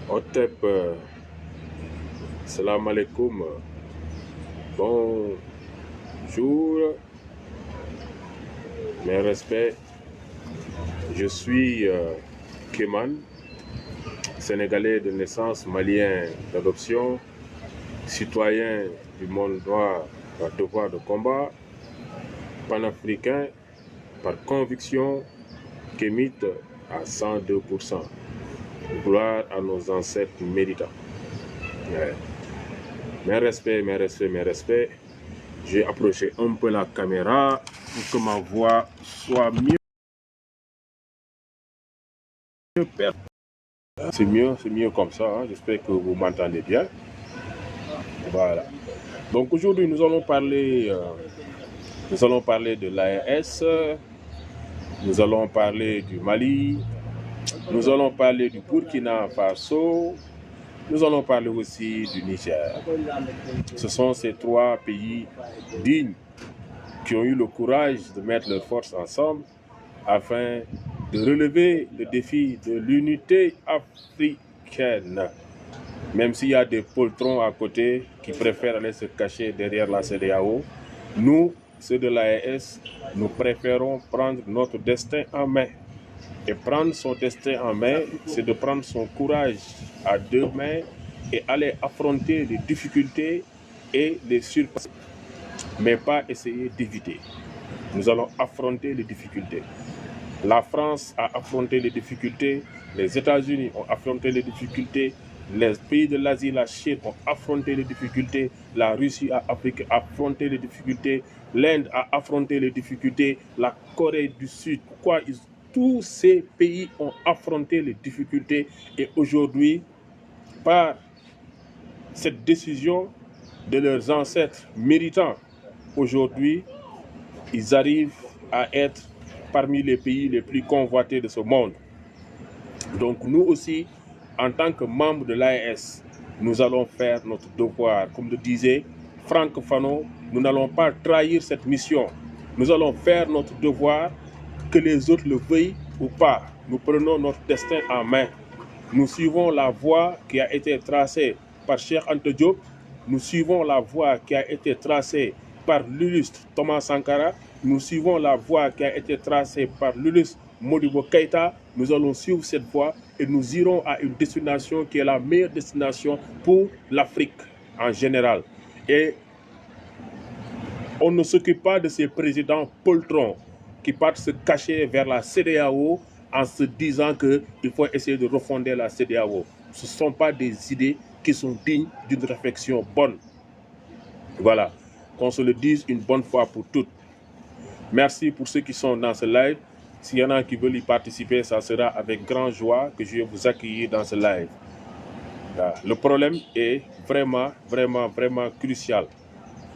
Otep, salam alaikum. Bonjour, mes respects. Je suis Keman, sénégalais de naissance, malien d'adoption, citoyen du monde noir par devoir de combat, panafricain par conviction, kémite à 102%. Gloire à nos ancêtres méritants. Ouais. Mes respects, mes respects, mes respects. J'ai approché un peu la caméra pour que ma voix soit mieux. C'est mieux comme ça. Hein. J'espère que vous m'entendez bien. Voilà. Donc aujourd'hui, nous allons parler de l'AES, nous allons parler du Mali, nous allons parler du Burkina Faso, nous allons parler aussi du Niger. Ce sont ces trois pays dignes qui ont eu le courage de mettre leurs forces ensemble afin de relever le défi de l'unité africaine. Même s'il y a des poltrons à côté qui préfèrent aller se cacher derrière la CEDEAO, nous, ceux de l'AES, nous préférons prendre notre destin en main. Et prendre son destin en main, c'est de prendre son courage à deux mains et aller affronter les difficultés et les surpasser, mais pas essayer d'éviter. Nous allons affronter les difficultés. La France a affronté les difficultés, les États-Unis ont affronté les difficultés, les pays de l'Asie, la Chine ont affronté les difficultés, la Russie a affronté les difficultés, l'Inde a affronté les difficultés, la Corée du Sud. Tous ces pays ont affronté les difficultés et aujourd'hui, par cette décision de leurs ancêtres méritants, aujourd'hui, ils arrivent à être parmi les pays les plus convoités de ce monde. Donc nous aussi, en tant que membres de l'AES, nous allons faire notre devoir. Comme le disait Franck Fanon, nous n'allons pas trahir cette mission. Nous allons faire notre devoir, que les autres le veuillent ou pas. Nous prenons notre destin en main. Nous suivons la voie qui a été tracée par Cheikh Anta Diop. Nous suivons la voie qui a été tracée par l'illustre Thomas Sankara. Nous suivons la voie qui a été tracée par l'illustre Modibo Keïta. Nous allons suivre cette voie et nous irons à une destination qui est la meilleure destination pour l'Afrique en général. Et on ne s'occupe pas de ces présidents poltrons qui partent se cacher vers la CEDEAO en se disant qu'il faut essayer de refonder la CEDEAO. Ce ne sont pas des idées qui sont dignes d'une réflexion bonne. Voilà, qu'on se le dise une bonne fois pour toutes. Merci pour ceux qui sont dans ce live. S'il y en a qui veulent y participer, ça sera avec grande joie que je vais vous accueillir dans ce live. Le problème est vraiment crucial.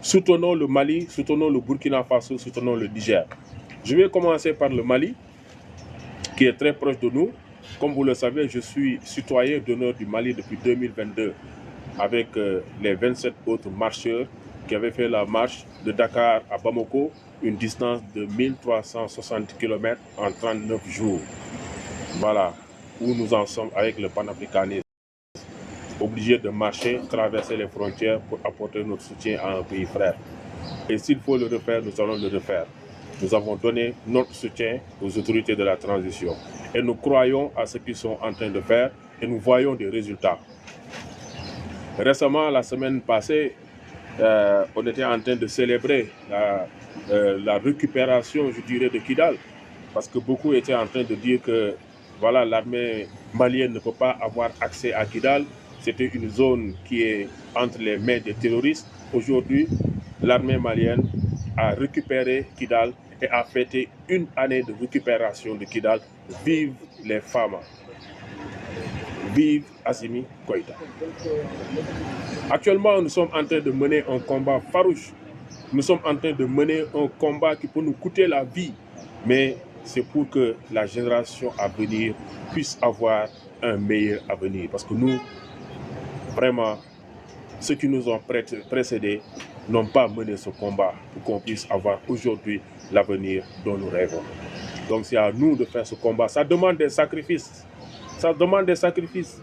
Soutenons le Mali, soutenons le Burkina Faso, soutenons le Niger. Je vais commencer par le Mali, qui est très proche de nous. Comme vous le savez, je suis citoyen d'honneur du Mali depuis 2022, avec les 27 autres marcheurs qui avaient fait la marche de Dakar à Bamako, une distance de 1360 km en 39 jours. Voilà où nous en sommes avec le panafricanisme. Obligés de marcher, traverser les frontières pour apporter notre soutien à un pays frère. Et s'il faut le refaire, nous allons le refaire. Nous avons donné notre soutien aux autorités de la transition. Et nous croyons à ce qu'ils sont en train de faire et nous voyons des résultats. Récemment, la semaine passée, on était en train de célébrer la récupération, je dirais, de Kidal. Parce que beaucoup étaient en train de dire que voilà, l'armée malienne ne peut pas avoir accès à Kidal. C'était une zone qui est entre les mains des terroristes. Aujourd'hui, l'armée malienne a récupéré Kidal et a fêté une année de récupération de Kidal. Vive les femmes! Vive Assimi Goïta! Actuellement, nous sommes en train de mener un combat farouche. Nous sommes en train de mener un combat qui peut nous coûter la vie. Mais c'est pour que la génération à venir puisse avoir un meilleur avenir. Parce que nous, vraiment, ceux qui nous ont précédés n'ont pas mené ce combat pour qu'on puisse avoir aujourd'hui l'avenir dont nous rêvons. Donc c'est à nous de faire ce combat. Ça demande des sacrifices. Ça demande des sacrifices.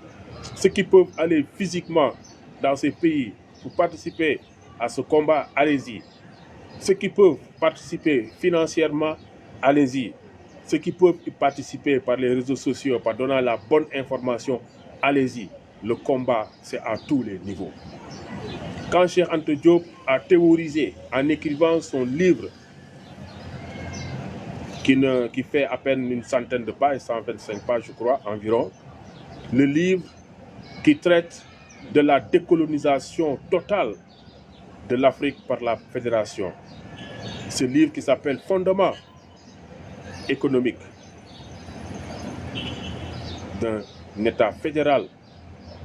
Ceux qui peuvent aller physiquement dans ces pays pour participer à ce combat, allez-y. Ceux qui peuvent participer financièrement, allez-y. Ceux qui peuvent y participer par les réseaux sociaux, par donnant la bonne information, allez-y. Le combat, c'est à tous les niveaux. Quand Cheikh Anta Diop a théorisé en écrivant son livre qui fait à peine une centaine de pages, 125 pages je crois environ, le livre qui traite de la décolonisation totale de l'Afrique par la fédération. Ce livre qui s'appelle Fondement économique d'un État fédéral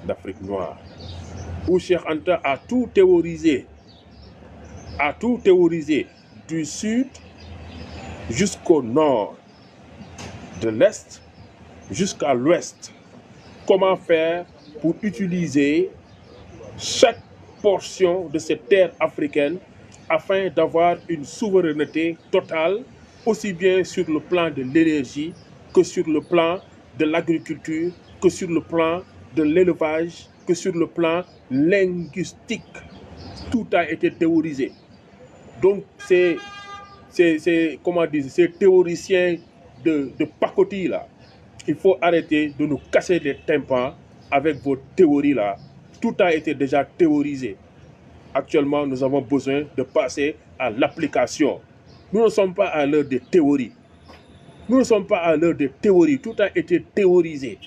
d'Afrique noire, où Cheikh Anta a tout théorisé du sud jusqu'au nord, de l'est jusqu'à l'ouest. Comment faire pour utiliser chaque portion de cette terre africaine afin d'avoir une souveraineté totale, aussi bien sur le plan de l'énergie que sur le plan de l'agriculture, que sur le plan de l'élevage, que sur le plan linguistique. Tout a été théorisé. Donc ces théoriciens de pacotille là, il faut arrêter de nous casser les tympans avec vos théories là. Tout a été déjà théorisé. Actuellement, nous avons besoin de passer à l'application. Nous ne sommes pas à l'heure des théories. Nous ne sommes pas à l'heure des théories. Tout a été théorisé.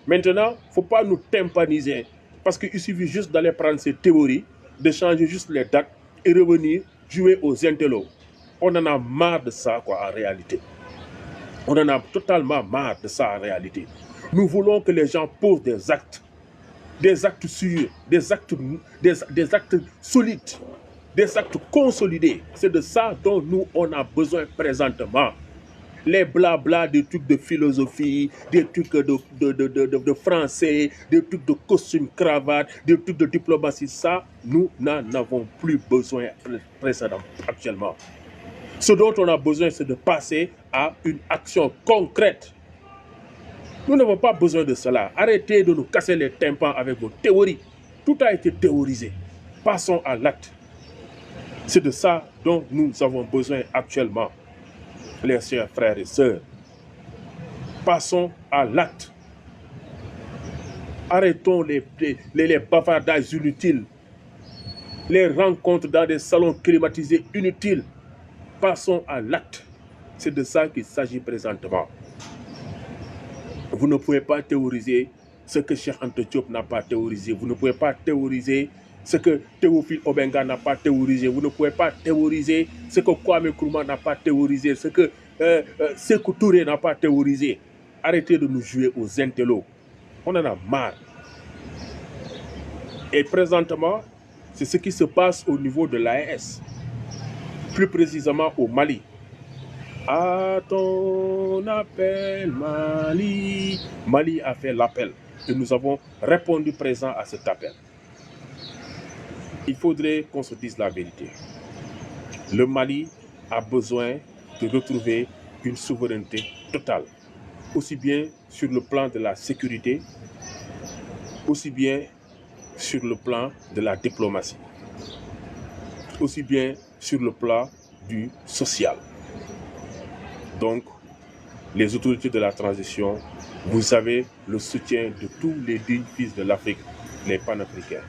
Maintenant, il ne faut pas nous tympaniser. Parce qu'il suffit juste d'aller prendre ces théories, de changer juste les dates et revenir jouer aux intellos. On en a marre de ça, quoi, en réalité. On en a totalement marre de ça, en réalité. Nous voulons que les gens posent des actes sûrs, des actes solides, des actes consolidés. C'est de ça dont nous, on a besoin présentement. Les blabla, des trucs de philosophie, des trucs de français, des trucs de costume, cravate, des trucs de diplomatie, ça, nous n'en avons plus besoin précédemment, actuellement. Ce dont on a besoin, c'est de passer à une action concrète. Nous n'avons pas besoin de cela. Arrêtez de nous casser les tympans avec vos théories. Tout a été théorisé. Passons à l'acte. C'est de ça dont nous avons besoin actuellement, les chers frères et sœurs. Passons à l'acte. Arrêtons les bavardages inutiles, les rencontres dans des salons climatisés inutiles. Passons à l'acte. C'est de ça qu'il s'agit présentement. Vous ne pouvez pas théoriser ce que Cheikh Anta Diop n'a pas théorisé. Vous ne pouvez pas théoriser ce que Théophile Obenga n'a pas théorisé. Vous ne pouvez pas théoriser ce que Kwame Nkrumah n'a pas théorisé, ce que Sékou Touré n'a pas théorisé. Arrêtez de nous jouer aux intellos. On en a marre. Et présentement, c'est ce qui se passe au niveau de l'AES. Plus précisément au Mali. À ton appel, Mali. Mali a fait l'appel et nous avons répondu présent à cet appel. Il faudrait qu'on se dise la vérité. Le Mali a besoin de retrouver une souveraineté totale, aussi bien sur le plan de la sécurité, aussi bien sur le plan de la diplomatie, aussi bien sur le plan du social. Donc, les autorités de la transition, vous avez le soutien de tous les dignes fils de l'Afrique, les panafricains,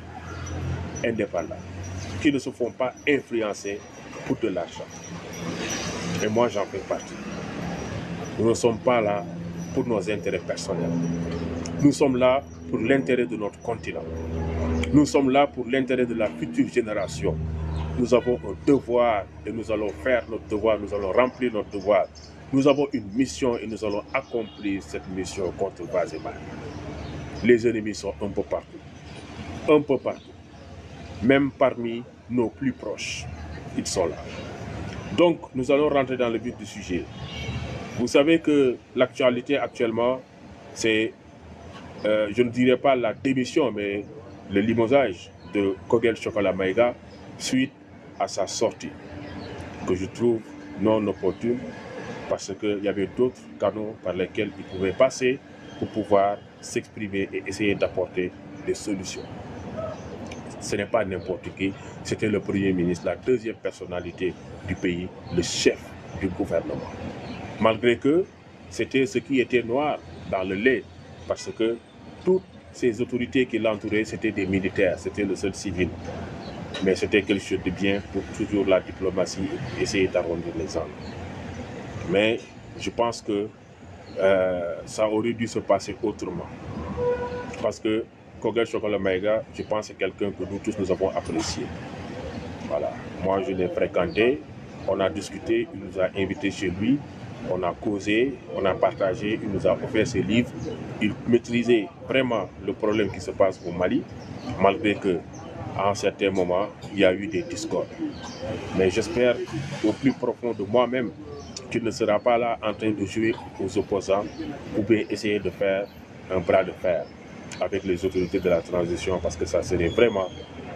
indépendants, qui ne se font pas influencer pour de l'argent. Et moi, j'en fais partie. Nous ne sommes pas là pour nos intérêts personnels. Nous sommes là pour l'intérêt de notre continent. Nous sommes là pour l'intérêt de la future génération. Nous avons un devoir et nous allons faire notre devoir, nous allons remplir notre devoir. Nous avons une mission et nous allons accomplir cette mission contre Bazema. Les ennemis sont un peu partout. Un peu partout. Même parmi nos plus proches. Ils sont là. Donc, nous allons rentrer dans le vif du sujet. Vous savez que l'actualité actuellement, c'est, je ne dirais pas la démission, mais le limogeage de Kogel Chocolat Maïga suite à sa sortie, que je trouve non opportune, parce qu'il y avait d'autres canaux par lesquels il pouvait passer pour pouvoir s'exprimer et essayer d'apporter des solutions. Ce n'est pas n'importe qui, c'était le Premier ministre, la deuxième personnalité du pays, le chef du gouvernement. Malgré que c'était ce qui était noir dans le lait, parce que toutes ces autorités qui l'entouraient, c'était des militaires, c'était le seul civil. Mais c'était quelque chose de bien pour toujours la diplomatie, essayer d'arrondir les angles. Mais je pense que ça aurait dû se passer autrement. Parce que Kogel Chokola Maïga, je pense que c'est quelqu'un que nous tous nous avons apprécié. Voilà. Moi, je l'ai fréquenté, on a discuté, il nous a invités chez lui, on a causé, on a partagé, il nous a offert ses livres. Il maîtrisait vraiment le problème qui se passe au Mali, malgré que à un certain moment, il y a eu des discordes. Mais j'espère au plus profond de moi-même qu'il ne sera pas là en train de jouer aux opposants ou bien essayer de faire un bras de fer avec les autorités de la transition, parce que ça serait vraiment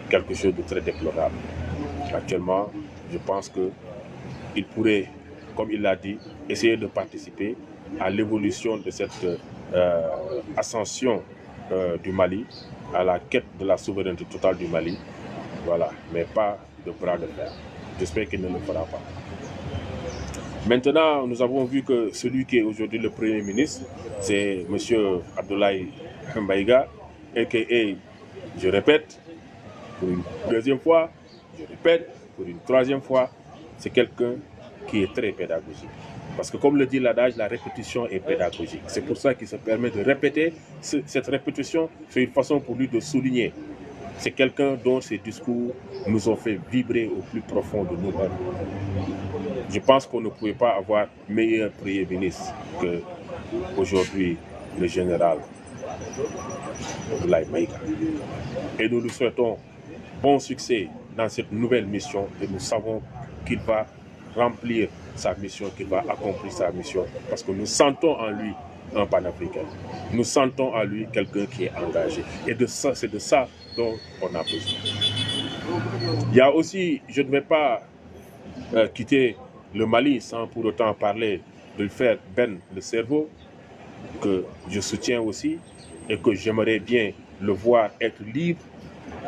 quelque chose de très déplorable. Actuellement, je pense qu'il pourrait, comme il l'a dit, essayer de participer à l'évolution de cette ascension du Mali, à la quête de la souveraineté totale du Mali, voilà, mais pas de bras de fer. J'espère qu'il ne le fera pas. Maintenant, nous avons vu que celui qui est aujourd'hui le Premier ministre, c'est M. Abdoulaye Maïga, a.k.a., je répète, pour une deuxième fois, je répète, pour une troisième fois, c'est quelqu'un qui est très pédagogique. Parce que comme le dit l'adage, la répétition est pédagogique. C'est pour ça qu'il se permet de répéter. Cette répétition, c'est une façon pour lui de souligner. C'est quelqu'un dont ses discours nous ont fait vibrer au plus profond de nous-mêmes. Je pense qu'on ne pouvait pas avoir meilleur Premier ministre qu'aujourd'hui le général Abdoulaye Maïga. Et nous lui souhaitons bon succès dans cette nouvelle mission et nous savons qu'il va remplir sa mission, qu'il va accomplir sa mission, parce que nous sentons en lui un panafricain. Nous sentons en lui quelqu'un qui est engagé. Et c'est de ça dont on a besoin. Il y a aussi, je ne vais pas quitter le Mali sans pour autant parler de faire Ben le cerveau, que je soutiens aussi et que j'aimerais bien le voir être libre,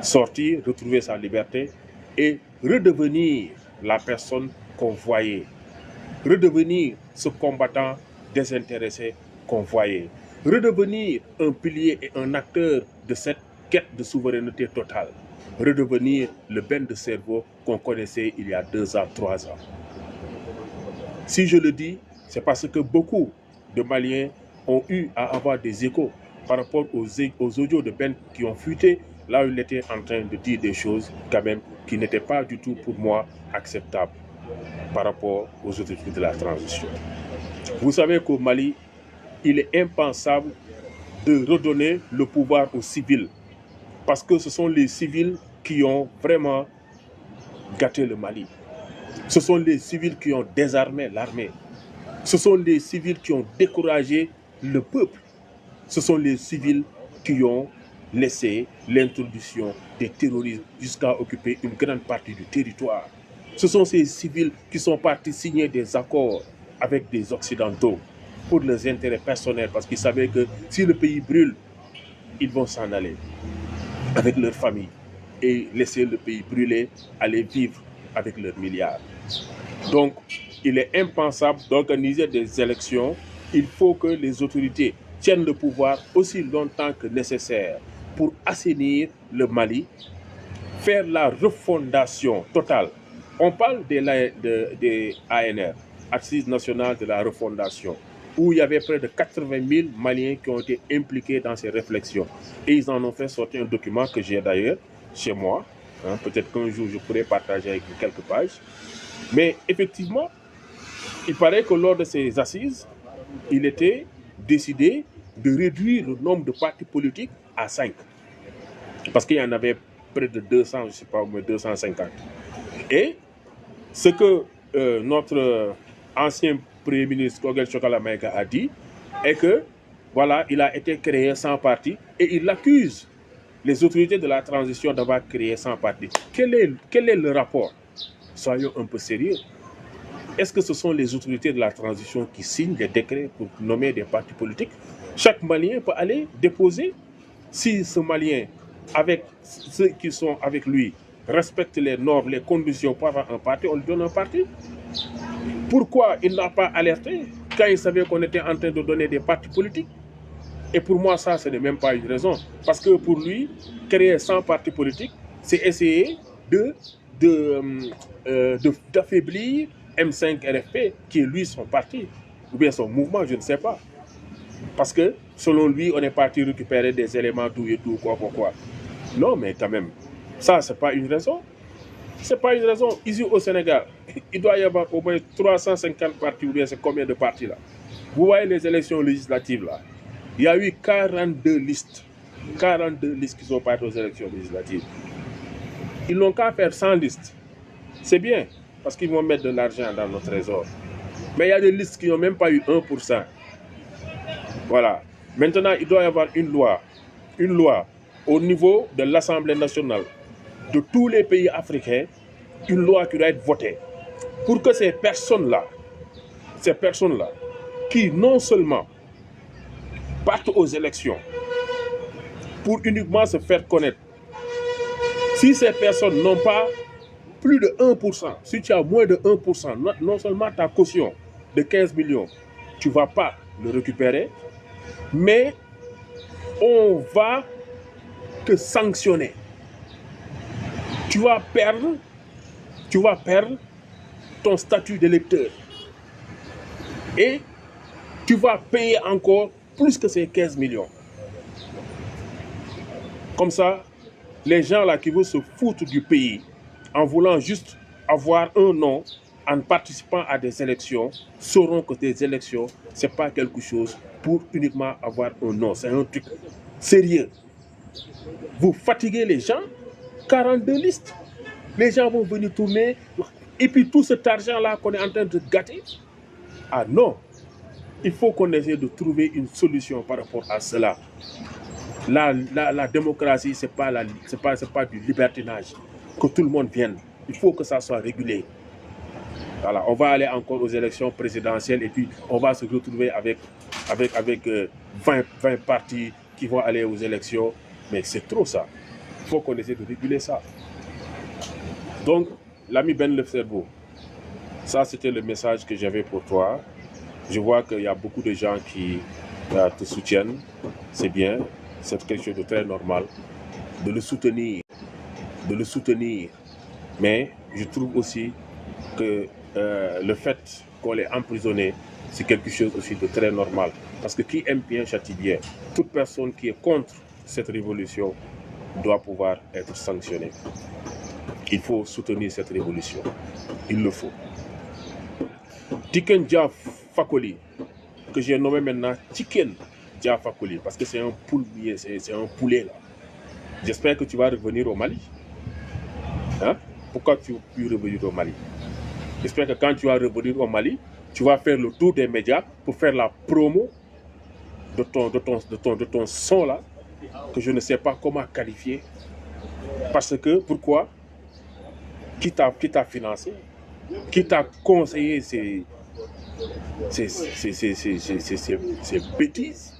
sortir, retrouver sa liberté et redevenir la personne qu'on voyait, redevenir ce combattant désintéressé qu'on voyait, redevenir un pilier et un acteur de cette quête de souveraineté totale, redevenir le Ben de cerveau qu'on connaissait il y a 2 ans, 3 ans. Si je le dis, c'est parce que beaucoup de Maliens ont eu à avoir des échos par rapport aux audios de Ben qui ont fuité, là où il était en train de dire des choses quand même qui n'étaient pas du tout pour moi acceptables par rapport aux autorités de la transition. Vous savez qu'au Mali, il est impensable de redonner le pouvoir aux civils, parce que ce sont les civils qui ont vraiment gâté le Mali. Ce sont les civils qui ont désarmé l'armée. Ce sont les civils qui ont découragé le peuple. Ce sont les civils qui ont laissé l'introduction des terroristes jusqu'à occuper une grande partie du territoire. Ce sont ces civils qui sont partis signer des accords avec des Occidentaux pour leurs intérêts personnels, parce qu'ils savaient que si le pays brûle, ils vont s'en aller avec leur famille et laisser le pays brûler, aller vivre avec leurs milliards. Donc, il est impensable d'organiser des élections. Il faut que les autorités tiennent le pouvoir aussi longtemps que nécessaire pour assainir le Mali, faire la refondation totale. On parle des ANR, Assises nationales de la refondation, où il y avait près de 80 000 Maliens qui ont été impliqués dans ces réflexions. Et ils en ont fait sortir un document que j'ai d'ailleurs chez moi. Peut-être qu'un jour je pourrais partager avec vous quelques pages. Mais effectivement, il paraît que lors de ces assises, il était décidé de réduire le nombre de partis politiques à 5. Parce qu'il y en avait près de 200, je ne sais pas, ou 250. Et ce que notre ancien Premier ministre Kogel Chokola Maïga a dit est que, voilà, il a été créé sans parti et il accuse les autorités de la transition d'avoir créé sans parti. Quel est le rapport? Soyons un peu sérieux. Est-ce que ce sont les autorités de la transition qui signent les décrets pour nommer des partis politiques, Chaque Malien peut aller déposer, si ce Malien, avec ceux qui sont avec lui, respecte les normes, les conditions pour avoir un parti, on lui donne un parti. Pourquoi il n'a pas alerté quand il savait qu'on était en train de donner des partis politiques? Et pour moi, ça, ce n'est même pas une raison. Parce que pour lui, créer 100 partis politiques, c'est essayer d'affaiblir M5 RFP, qui est lui son parti, ou bien son mouvement, je ne sais pas. Parce que, selon lui, on est parti récupérer des éléments, tout et tout, quoi. Non, mais quand même, ça, c'est pas une raison. C'est pas une raison. Ici au Sénégal, il doit y avoir au moins 350 partis, ou bien c'est combien de partis là? Vous voyez les élections législatives là. Il y a eu 42 listes. 42 listes qui sont parties aux élections législatives. Ils n'ont qu'à faire 100 listes. C'est bien, parce qu'ils vont mettre de l'argent dans notre trésor. Mais il y a des listes qui n'ont même pas eu 1%. Voilà. Maintenant, il doit y avoir une loi au niveau de l'Assemblée nationale de tous les pays africains, une loi qui doit être votée pour que ces personnes-là, qui non seulement partent aux élections pour uniquement se faire connaître, si ces personnes n'ont pas plus de 1%, si tu as moins de 1%, non seulement ta caution de 15 millions, tu ne vas pas le récupérer, mais on va te sanctionner. Tu vas perdre ton statut d'électeur. Et tu vas payer encore plus que ces 15 millions. Comme ça, les gens là qui veulent se foutre du pays en voulant juste avoir un nom en participant à des élections sauront que des élections, ce n'est pas quelque chose pour uniquement avoir un nom. C'est un truc sérieux. Vous fatiguez les gens, 42 listes. Les gens vont venir tourner. Et puis tout cet argent-là qu'on est en train de gâter. Ah non, il faut qu'on essaie de trouver une solution par rapport à cela. La démocratie, ce n'est pas du libertinage. Que tout le monde vienne. Il faut que ça soit régulé. Voilà, on va aller encore aux élections présidentielles et puis on va se retrouver avec 20 partis qui vont aller aux élections. Mais c'est trop ça. Il faut qu'on essaie de réguler ça. Donc, l'ami Ben Lefcerveau, ça c'était le message que j'avais pour toi. Je vois qu'il y a beaucoup de gens qui te soutiennent. C'est bien, c'est quelque chose de très normal. De le soutenir. Mais je trouve aussi que le fait qu'on l'ait emprisonné, c'est quelque chose aussi de très normal. Parce que qui aime bien châtie bien. Toute personne qui est contre cette révolution doit pouvoir être sanctionnée. Il faut soutenir cette révolution. Il le faut. Tiken Jah Fakoly, que j'ai nommé maintenant Tiken Jah Fakoly, parce que c'est un poulet, c'est un poulet là. J'espère que tu vas revenir au Mali. Hein? Pourquoi tu veux revenir au Mali? J'espère que quand tu vas revenir au Mali, tu vas faire le tour des médias pour faire la promo de ton son là, que je ne sais pas comment qualifier. Parce que, pourquoi? Qui t'a financé? Qui t'a conseillé ces bêtises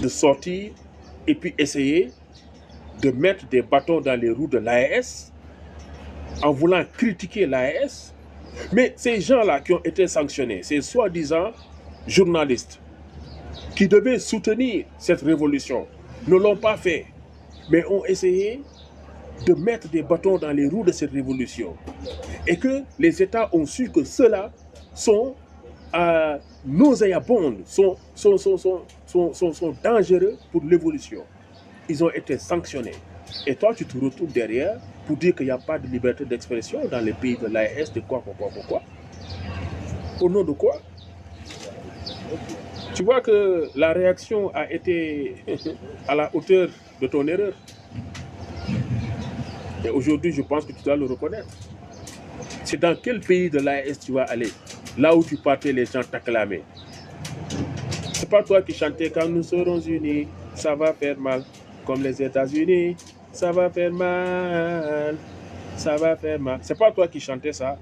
de sortir et puis essayer de mettre des bâtons dans les roues de l'AES en voulant critiquer l'AES. Mais ces gens-là qui ont été sanctionnés, ces soi-disant journalistes qui devaient soutenir cette révolution, ne l'ont pas fait, mais ont essayé de mettre des bâtons dans les roues de cette révolution. Et que les États ont su que ceux-là sont nauséabonds, sont dangereux pour l'évolution. Ils ont été sanctionnés. Et toi, tu te retrouves derrière pour dire qu'il n'y a pas de liberté d'expression dans les pays de l'AES, de quoi. Au nom de quoi? Tu vois que la réaction a été à la hauteur de ton erreur. Et aujourd'hui, je pense que tu dois le reconnaître. C'est dans quel pays de l'AES tu vas aller? Là où tu partais, les gens t'acclamaient. C'est pas toi qui chantais quand nous serons unis, ça va faire mal. Comme les États-Unis, ça va faire mal. Ça va faire mal. C'est pas toi qui chantais ça.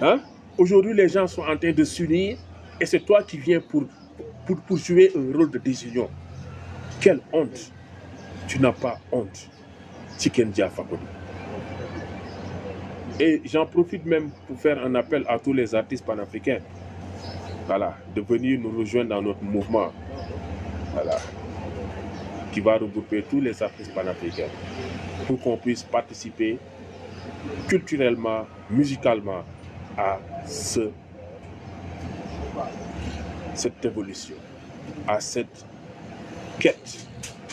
Hein? Aujourd'hui, les gens sont en train de s'unir et c'est toi qui viens pour pour jouer un rôle de décision. Quelle honte! Tu n'as pas honte, Tiken Jah Fakoly. Et j'en profite même pour faire un appel à tous les artistes panafricains, voilà, de venir nous rejoindre dans notre mouvement, voilà, qui va regrouper tous les artistes panafricains pour qu'on puisse participer culturellement, musicalement à cette évolution, à cette quête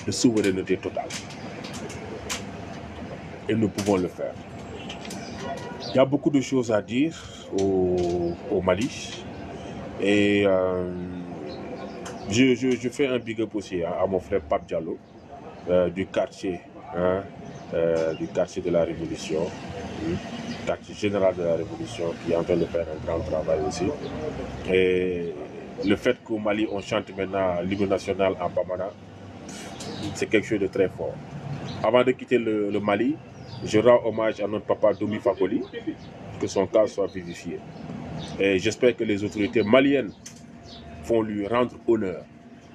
de souveraineté totale. Et nous pouvons le faire. Il y a beaucoup de choses à dire au Mali. Et je fais un big up aussi à mon frère Pape Diallo, du quartier de la Révolution, quartier général de la Révolution, qui est en train de faire un grand travail aussi. Et le fait qu'au Mali, on chante maintenant l'hymne national en Bamana, c'est quelque chose de très fort. Avant de quitter le Mali, je rends hommage à notre papa Domi Fakoly, que son cas soit vivifié. Et j'espère que les autorités maliennes vont lui rendre honneur,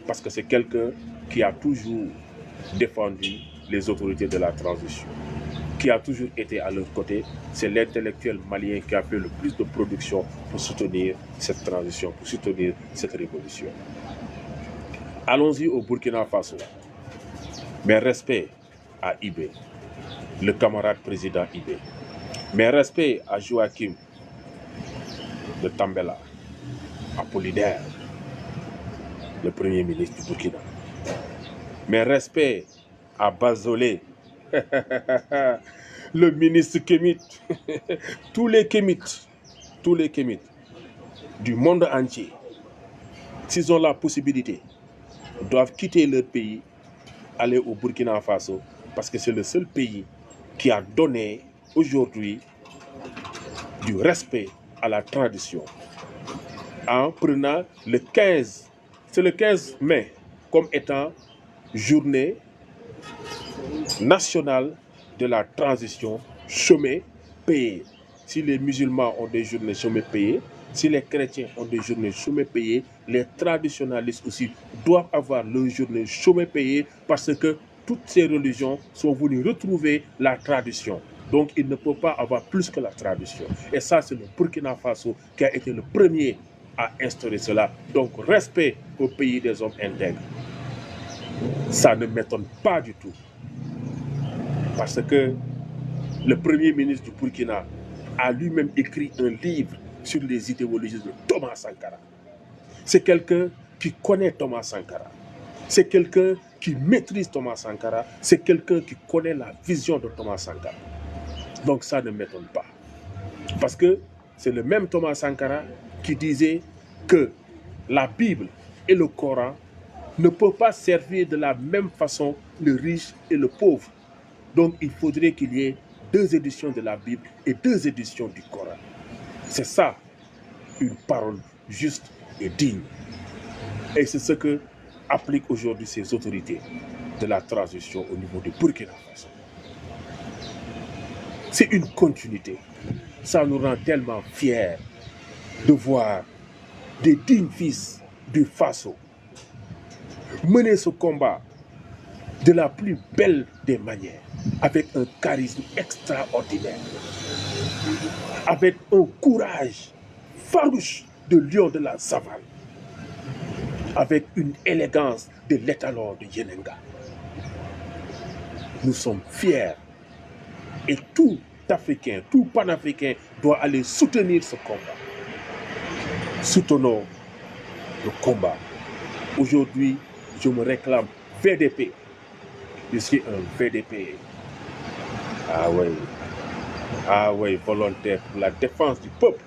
parce que c'est quelqu'un qui a toujours défendu les autorités de la transition, qui a toujours été à leur côté. C'est l'intellectuel malien qui a fait le plus de production pour soutenir cette transition, pour soutenir cette révolution. Allons-y au Burkina Faso. Mes respects à Ibé, le camarade président Ibé. Mes respects à Joachim de Tambela, Apollinaire, le premier ministre du Burkina. Mes respects à Bazolé, le ministre Kémite, tous les Kémites du monde entier, s'ils ont la possibilité, doivent quitter leur pays, aller au Burkina Faso, parce que c'est le seul pays qui a donné aujourd'hui du respect à la tradition, en prenant le 15, c'est le 15 mai, comme étant journée nationale de la transition chômée payée. Si les musulmans ont des journées chômées payées, si les chrétiens ont des journées chômées payées, les traditionalistes aussi doivent avoir leurs journées chômées payées, parce que toutes ces religions sont venues retrouver la tradition. Donc il ne peut pas avoir plus que la tradition. Et ça, c'est le Burkina Faso qui a été le premier à instaurer cela. Donc respect au pays des hommes intègres. Ça ne m'étonne pas du tout. Parce que le premier ministre du Burkina a lui-même écrit un livre sur les idéologies de Thomas Sankara. C'est quelqu'un qui connaît Thomas Sankara. C'est quelqu'un qui maîtrise Thomas Sankara. C'est quelqu'un qui connaît la vision de Thomas Sankara. Donc ça ne m'étonne pas. Parce que c'est le même Thomas Sankara qui disait que la Bible et le Coran ne peuvent pas servir de la même façon le riche et le pauvre. Donc il faudrait qu'il y ait 2 éditions de la Bible et 2 éditions du Coran. C'est ça, une parole juste et digne. Et c'est ce que appliquent aujourd'hui ces autorités de la transition au niveau du Burkina Faso. C'est une continuité. Ça nous rend tellement fiers de voir des dignes fils du Faso mener ce combat de la plus belle des manières, avec un charisme extraordinaire, avec un courage farouche de lion de la savane, avec une élégance de l'étalon de Yenenga. Nous sommes fiers, et tout Africain, tout Panafricain doit aller soutenir ce combat. Soutenons le combat. Aujourd'hui, je me réclame VDP. Je suis un VDP. Ah ouais, volontaire pour la défense du peuple.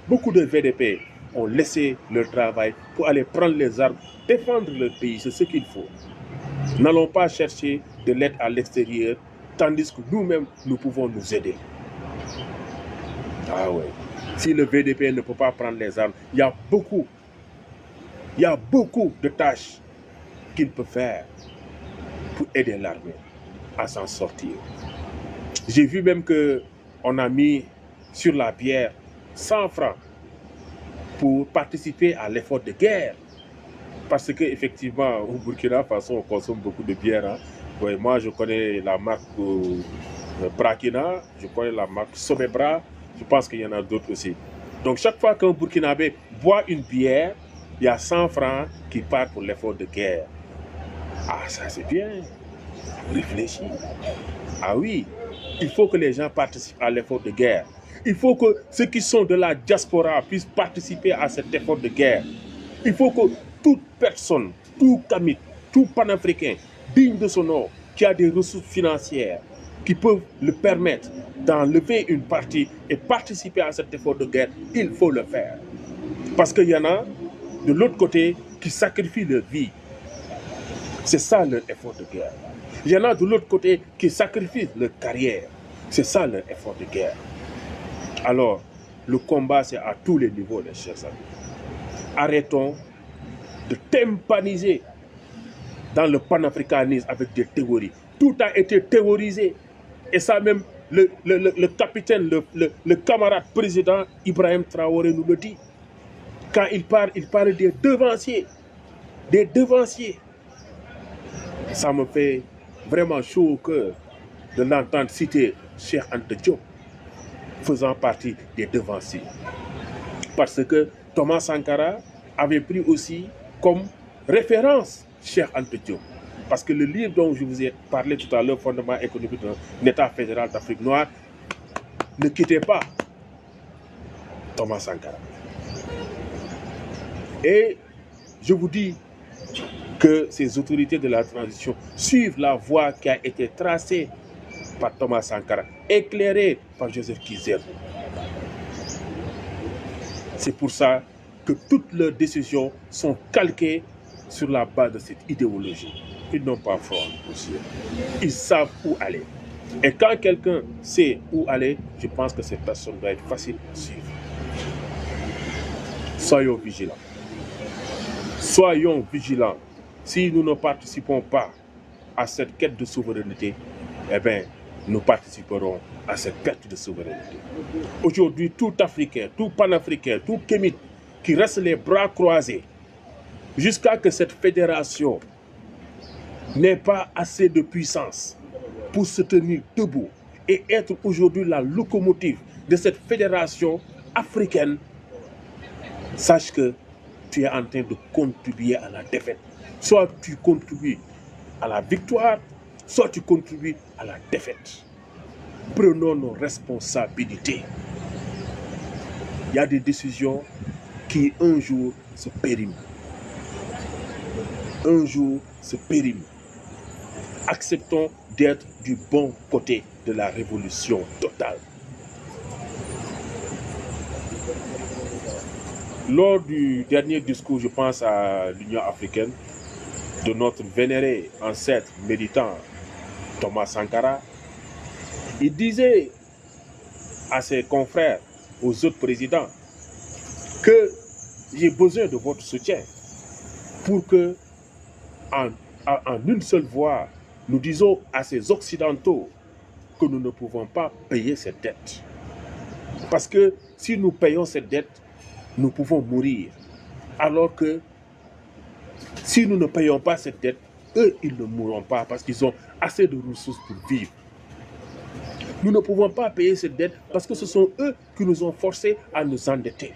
Beaucoup de VDP ont laissé leur travail pour aller prendre les armes, défendre leur pays, c'est ce qu'il faut. N'allons pas chercher de l'aide à l'extérieur, tandis que nous-mêmes, nous pouvons nous aider. Ah ouais. Si le VDP ne peut pas prendre les armes, il y a beaucoup de tâches qu'il peut faire pour aider l'armée à s'en sortir. J'ai vu même qu'on a mis sur la bière 100 francs pour participer à l'effort de guerre. parce qu'effectivement, au Burkina Faso, on consomme beaucoup de bière. Hein. Ouais, moi, je connais la marque Brakina, je connais la marque Sobebra, je pense qu'il y en a d'autres aussi. Donc, chaque fois qu'un Burkinabé boit une bière, il y a 100 francs qui partent pour l'effort de guerre. Ah, ça c'est bien. Réfléchis. Ah oui, il faut que les gens participent à l'effort de guerre. Il faut que ceux qui sont de la diaspora puissent participer à cet effort de guerre. Il faut que toute personne, tout Kamit, tout panafricain, digne de son nom, qui a des ressources financières, qui peuvent le permettre d'enlever une partie et participer à cet effort de guerre, il faut le faire. Parce qu'il y en a de l'autre côté qui sacrifient leur vie. C'est ça leur effort de guerre. Il y en a de l'autre côté qui sacrifient leur carrière. C'est ça leur effort de guerre. Alors, le combat, c'est à tous les niveaux, les chers amis. Arrêtons de tympaniser dans le panafricanisme avec des théories. Tout a été théorisé. Et ça même, le capitaine, le camarade président Ibrahim Traoré nous le dit. Quand il parle des devanciers. Des devanciers. Ça me fait vraiment chaud au cœur de l'entendre citer Cheikh Anta Diop faisant partie des devanciers. Parce que Thomas Sankara avait pris aussi comme référence Cheikh Anta Diop. Parce que le livre dont je vous ai parlé tout à l'heure, Fondement économique d'un État fédéral d'Afrique noire, ne quittait pas Thomas Sankara. Et je vous dis que ces autorités de la transition suivent la voie qui a été tracée par Thomas Sankara, éclairée par Joseph Kizerbo. C'est pour ça que toutes leurs décisions sont calquées sur la base de cette idéologie. Ils n'ont pas froid aussi. Ils savent où aller. Et quand quelqu'un sait où aller, je pense que cette personne doit être facile à suivre. Soyons vigilants. Soyons vigilants. Si nous ne participons pas à cette quête de souveraineté, eh bien, nous participerons à cette perte de souveraineté. Aujourd'hui, tout Africain, tout Panafricain, tout Kémite qui reste les bras croisés jusqu'à que cette fédération n'ait pas assez de puissance pour se tenir debout et être aujourd'hui la locomotive de cette fédération africaine, sache que tu es en train de contribuer à la défaite. Soit tu contribues à la victoire, soit tu contribues à la défaite. Prenons nos responsabilités. Il y a des décisions qui un jour se périment. Un jour se périment. Acceptons d'être du bon côté de la révolution totale. Lors du dernier discours, je pense à l'Union africaine, de notre vénéré ancêtre méditant Thomas Sankara, il disait à ses confrères, aux autres présidents, que j'ai besoin de votre soutien pour que, en une seule voix, nous disons à ces Occidentaux que nous ne pouvons pas payer cette dette. Parce que si nous payons cette dette, nous pouvons mourir. Alors que si nous ne payons pas cette dette, eux, ils ne mourront pas parce qu'ils ont assez de ressources pour vivre. Nous ne pouvons pas payer cette dette parce que ce sont eux qui nous ont forcés à nous endetter.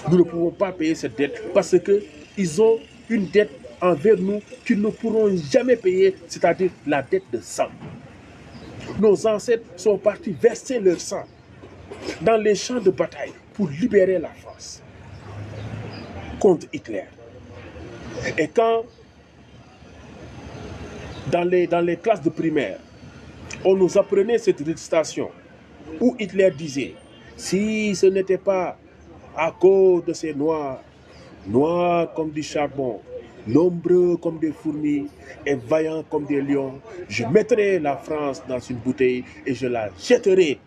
Nous ne pouvons pas payer cette dette parce qu'ils ont une dette envers nous qu'ils ne pourront jamais payer, c'est-à-dire la dette de sang. Nos ancêtres sont partis verser leur sang dans les champs de bataille pour libérer la France contre Hitler. Et quand, dans les classes de primaire, on nous apprenait cette récitation où Hitler disait « Si ce n'était pas à cause de ces noirs, noirs comme du charbon, nombreux comme des fourmis et vaillants comme des lions, je mettrai la France dans une bouteille et je la jetterai. »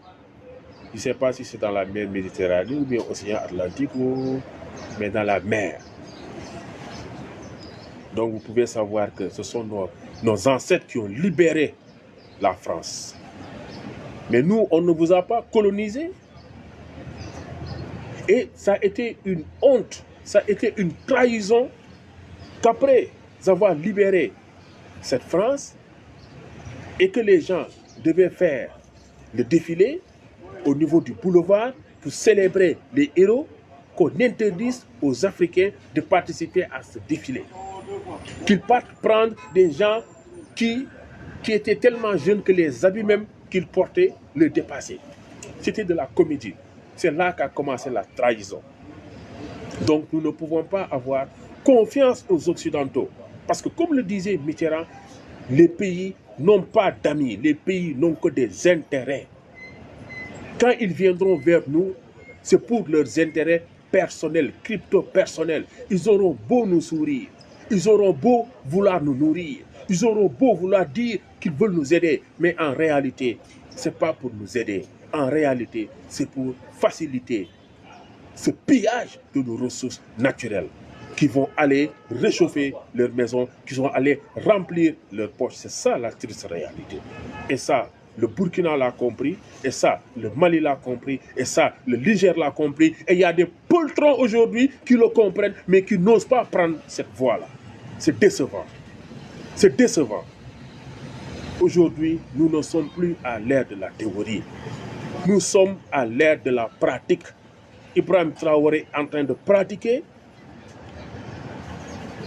Je ne sais pas si c'est dans la mer Méditerranée ou bien l'océan Atlantique, mais dans la mer. Donc vous pouvez savoir que ce sont nos ancêtres qui ont libéré la France. Mais nous, on ne vous a pas colonisé. Et ça a été une honte, ça a été une trahison qu'après avoir libéré cette France et que les gens devaient faire le défilé au niveau du boulevard pour célébrer les héros, qu'on interdise aux Africains de participer à ce défilé. Qu'ils partent prendre des gens qui étaient tellement jeunes que les habits même qu'ils portaient le dépassaient. C'était de la comédie. C'est là qu'a commencé la trahison. Donc nous ne pouvons pas avoir confiance aux Occidentaux. Parce que comme le disait Mitterrand, les pays n'ont pas d'amis, les pays n'ont que des intérêts. Quand ils viendront vers nous, c'est pour leurs intérêts personnels, crypto-personnels. Ils auront beau nous sourire, ils auront beau vouloir nous nourrir, ils auront beau vouloir dire qu'ils veulent nous aider, mais en réalité, ce n'est pas pour nous aider. En réalité, c'est pour faciliter ce pillage de nos ressources naturelles qui vont aller réchauffer leurs maisons, qui vont aller remplir leurs poches. C'est ça la triste réalité. Et ça, le Burkina l'a compris, et ça, le Mali l'a compris, et ça, le Niger l'a compris. Et il y a des poltrons aujourd'hui qui le comprennent, mais qui n'osent pas prendre cette voie-là. C'est décevant. C'est décevant. Aujourd'hui, nous ne sommes plus à l'ère de la théorie. Nous sommes à l'ère de la pratique. Ibrahim Traoré est en train de pratiquer.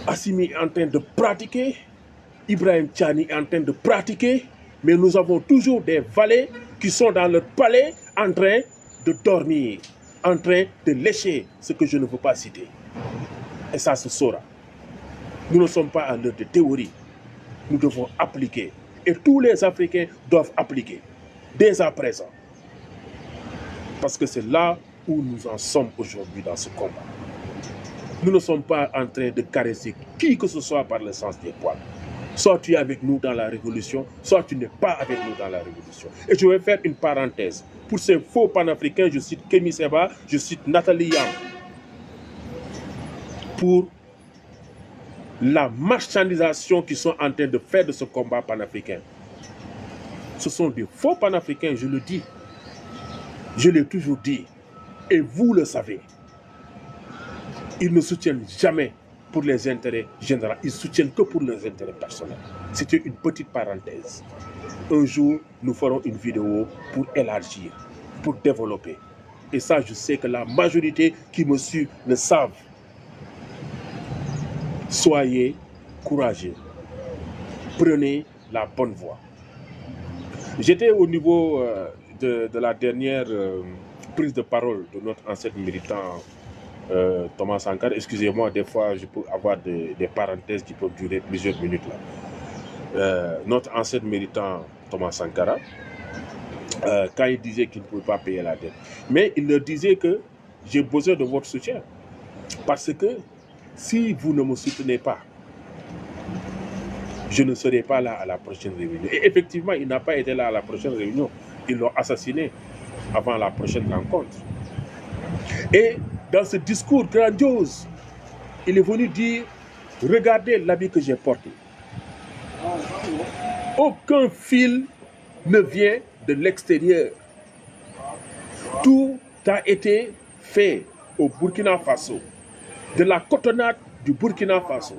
Assimi est en train de pratiquer. Ibrahim Tchani est en train de pratiquer. Mais nous avons toujours des valets qui sont dans leur palais en train de dormir, en train de lécher ce que je ne veux pas citer. Et ça se saura. Nous ne sommes pas à l'heure de théorie. Nous devons appliquer. Et tous les Africains doivent appliquer, dès à présent. Parce que c'est là où nous en sommes aujourd'hui dans ce combat. Nous ne sommes pas en train de caresser qui que ce soit par le sens des poils. Soit tu es avec nous dans la révolution, soit tu n'es pas avec nous dans la révolution. Et je vais faire une parenthèse. Pour ces faux panafricains, je cite Kémy Séba, je cite Nathalie Yam. Pour la marchandisation qu'ils sont en train de faire de ce combat panafricain. Ce sont des faux panafricains, je le dis. Je l'ai toujours dit. Et vous le savez. Ils ne soutiennent jamais pour les intérêts généraux. Ils soutiennent que pour leurs intérêts personnels. C'était une petite parenthèse. Un jour, nous ferons une vidéo pour élargir, pour développer. Et ça, je sais que la majorité qui me suit le savent. Soyez courageux. Prenez la bonne voie. J'étais au niveau de la dernière prise de parole de notre ancêtre militant Thomas Sankara. Excusez-moi, des fois je peux avoir des parenthèses qui peuvent durer plusieurs minutes là. Notre ancêtre militant Thomas Sankara, quand il disait qu'il ne pouvait pas payer la dette, mais il leur disait que j'ai besoin de votre soutien. Parce que si vous ne me soutenez pas, je ne serai pas là à la prochaine réunion. Et effectivement, il n'a pas été là à la prochaine réunion. Ils l'ont assassiné avant la prochaine rencontre. Et dans ce discours grandiose, il est venu dire, regardez l'habit que j'ai porté. Aucun fil ne vient de l'extérieur. Tout a été fait au Burkina Faso, de la cotonnade du Burkina Faso.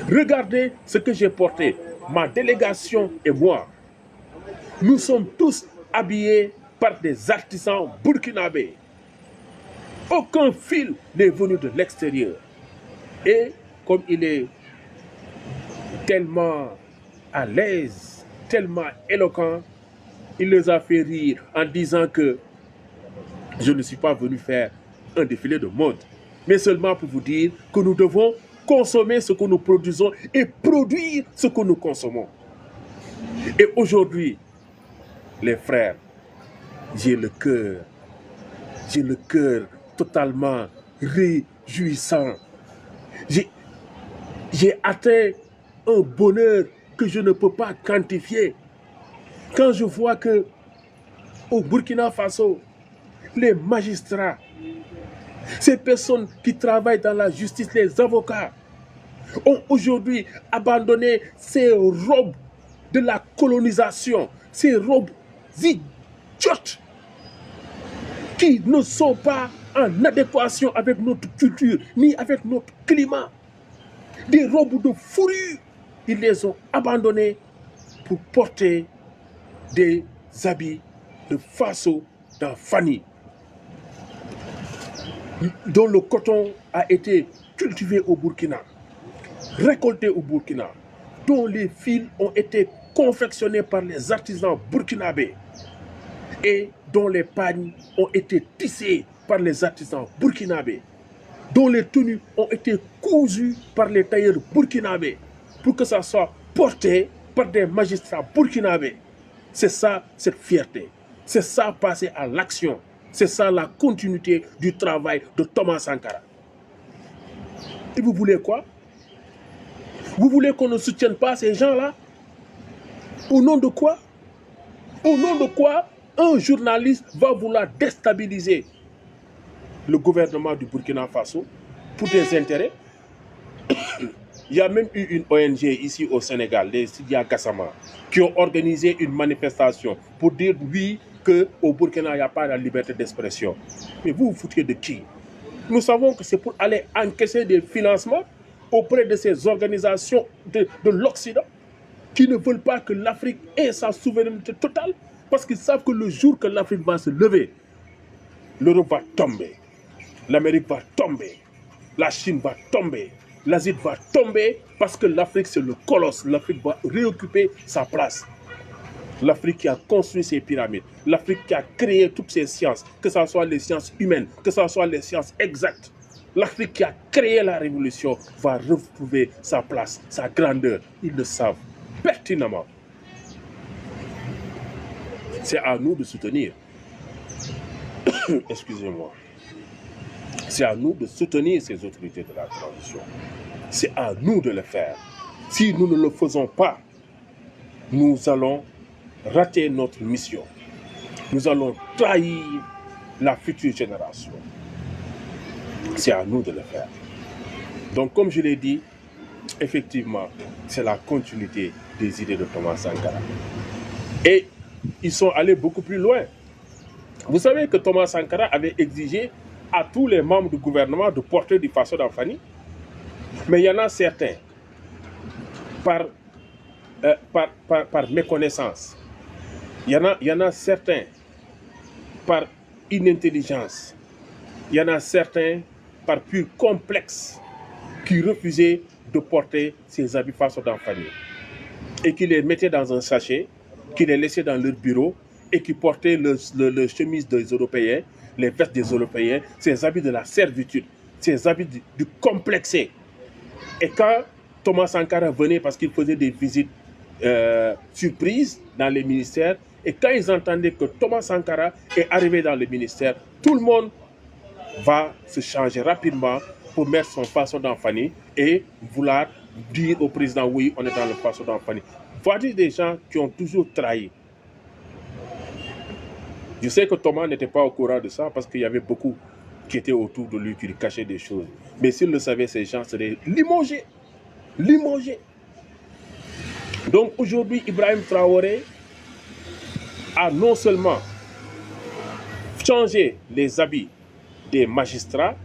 Regardez ce que j'ai porté, ma délégation et moi. Nous sommes tous habillés par des artisans burkinabés. Aucun fil n'est venu de l'extérieur. Et comme il est tellement à l'aise, tellement éloquent, il les a fait rire en disant que je ne suis pas venu faire un défilé de mode, mais seulement pour vous dire que nous devons consommer ce que nous produisons et produire ce que nous consommons. Et aujourd'hui, les frères, j'ai le cœur totalement réjouissant. J'ai atteint un bonheur que je ne peux pas quantifier. Quand je vois que au Burkina Faso, les magistrats, ces personnes qui travaillent dans la justice, les avocats, ont aujourd'hui abandonné ces robes de la colonisation, ces robes idiotes qui ne sont pas en adéquation avec notre culture, ni avec notre climat. Des robes de fourrure, ils les ont abandonnées pour porter des habits de Faso dans Fani, dont le coton a été cultivé au Burkina, récolté au Burkina, dont les fils ont été confectionnés par les artisans burkinabés et dont les pagnes ont été tissées par les artisans burkinabés, dont les tenues ont été cousues par les tailleurs burkinabés pour que ça soit porté par des magistrats burkinabés. C'est ça, cette fierté. C'est ça, passer à l'action. C'est ça, la continuité du travail de Thomas Sankara. Et vous voulez quoi? Vous voulez qu'on ne soutienne pas ces gens-là? Au nom de quoi? Au nom de quoi un journaliste va vouloir déstabiliser le gouvernement du Burkina Faso pour des intérêts? Il y a même eu une ONG ici au Sénégal, les Sidia Gassama, qui ont organisé une manifestation pour dire oui, qu'au Burkina, il n'y a pas la liberté d'expression. Mais vous vous foutez de qui? Nous savons que c'est pour aller encaisser des financements auprès de ces organisations de l'Occident qui ne veulent pas que l'Afrique ait sa souveraineté totale, parce qu'ils savent que le jour que l'Afrique va se lever, l'Europe va tomber, l'Amérique va tomber, la Chine va tomber, l'Asie va tomber, parce que l'Afrique c'est le colosse. L'Afrique va réoccuper sa place. L'Afrique qui a construit ses pyramides, l'Afrique qui a créé toutes ces sciences, que ce soit les sciences humaines, que ce soit les sciences exactes. L'Afrique qui a créé la révolution va retrouver sa place, sa grandeur. Ils le savent pertinemment. C'est à nous de soutenir. Excusez-moi. C'est à nous de soutenir ces autorités de la transition. C'est à nous de le faire. Si nous ne le faisons pas, nous allons rater notre mission. Nous allons trahir la future génération. C'est à nous de le faire. Donc, comme je l'ai dit, effectivement, c'est la continuité des idées de Thomas Sankara. Et ils sont allés beaucoup plus loin. Vous savez que Thomas Sankara avait exigé à tous les membres du gouvernement de porter du Faso d'Anfani. Mais il y en a certains, par méconnaissance, il y en a certains par inintelligence, il y en a certains par pur complexe qui refusaient de porter ces habits Faso d'Anfani et qui les mettaient dans un sachet, qui les laissaient dans leur bureau et qui portaient le chemise des Européens, les vestes des Européens, ces habits de la servitude, ces habits du complexé. Et quand Thomas Sankara venait, parce qu'il faisait des visites surprises dans les ministères, et quand ils entendaient que Thomas Sankara est arrivé dans le ministère, tout le monde va se changer rapidement pour mettre son Faso d'Anfani et vouloir dire au président, oui, on est dans le Faso d'Anfani. Voici des gens qui ont toujours trahi. Je sais que Thomas n'était pas au courant de ça parce qu'il y avait beaucoup qui étaient autour de lui, qui lui cachaient des choses. Mais s'il le savait, ces gens seraient limogés. Limogés. Donc aujourd'hui, Ibrahim Traoré a non seulement changé les habits des magistrats,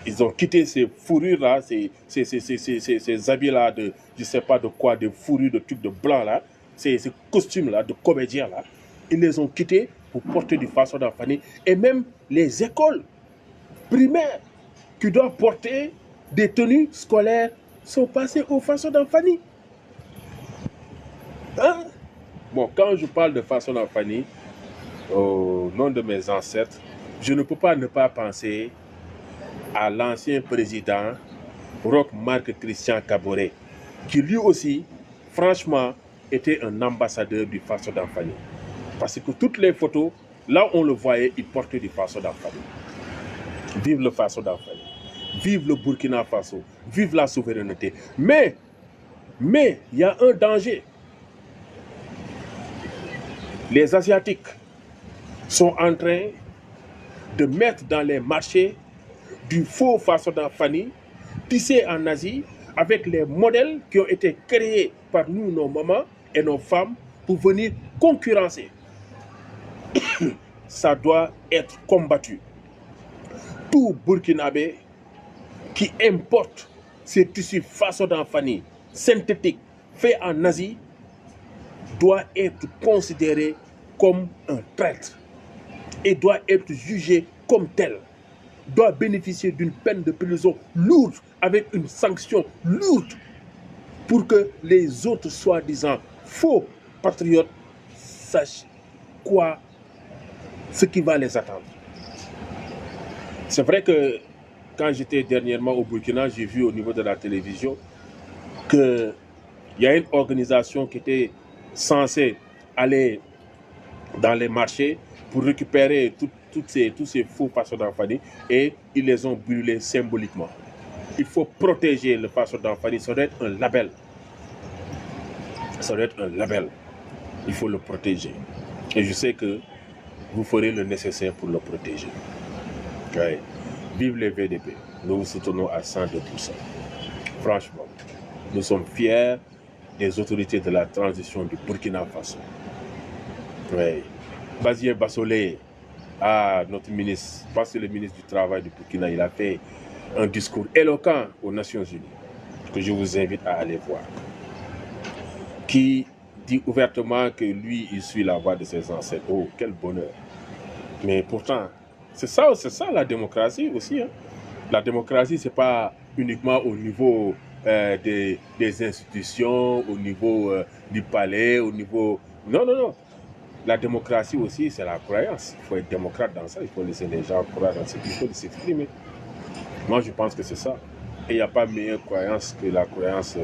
ils ont quitté ces fourrures-là, ces habits-là de, je ne sais pas de quoi, de fourrures, de trucs de blanc là, ces costumes-là, de comédiens-là, ils les ont quittés pour porter du Faso d'Anfani. Et même les écoles primaires qui doivent porter des tenues scolaires sont passées au Faso d'Anfani. Hein? Bon, quand je parle de Faso d'Anfani, au nom de mes ancêtres, je ne peux pas ne pas penser à l'ancien président Roch Marc Christian Kaboré, qui lui aussi, franchement, était un ambassadeur du Faso d'Anfani. Parce que toutes les photos, là où on le voyait, il portait du Faso d'Anfani. Vive le Faso d'Anfani. Vive le Burkina Faso. Vive la souveraineté. Mais, il y a un danger. Les Asiatiques sont en train de mettre dans les marchés du faux Faso d'Anfani, tissé en Asie, avec les modèles qui ont été créés par nous, nos mamans et nos femmes, pour venir concurrencer. Ça doit être combattu. Tout Burkinabé qui importe ces tissus façon d'enfanie, synthétiques, faits en Asie, doit être considéré comme un traître et doit être jugé comme tel, doit bénéficier d'une peine de prison lourde avec une sanction lourde pour que les autres soi-disant faux patriotes sachent ce qui va les attendre. C'est vrai que quand j'étais dernièrement au Burkina, j'ai vu au niveau de la télévision qu'il y a une organisation qui était censée aller dans les marchés pour récupérer tous ces faux façons d'enfanie et ils les ont brûlés symboliquement. Il faut protéger le façon d'enfanie, ça doit être un label. Ça doit être un label. Il faut le protéger. Et je sais que vous ferez le nécessaire pour le protéger. Ouais. Vive les VDP. Nous vous soutenons à 102%. Franchement, nous sommes fiers des autorités de la transition du Burkina Faso. Ouais. Basile Bassolé, notre ministre, parce que le ministre du Travail du Burkina, il a fait un discours éloquent aux Nations Unies, que je vous invite à aller voir, qui dit ouvertement que lui, il suit la voie de ses ancêtres. Oh, quel bonheur. Mais pourtant, c'est ça la démocratie aussi. Hein. La démocratie, ce n'est pas uniquement au niveau des institutions, au niveau du palais, au niveau... Non, non, non. La démocratie aussi, c'est la croyance. Il faut être démocrate dans ça, il faut laisser les gens croire dans ce qu'il faut s'exprimer. Moi, je pense que c'est ça. Et il n'y a pas meilleure croyance que la croyance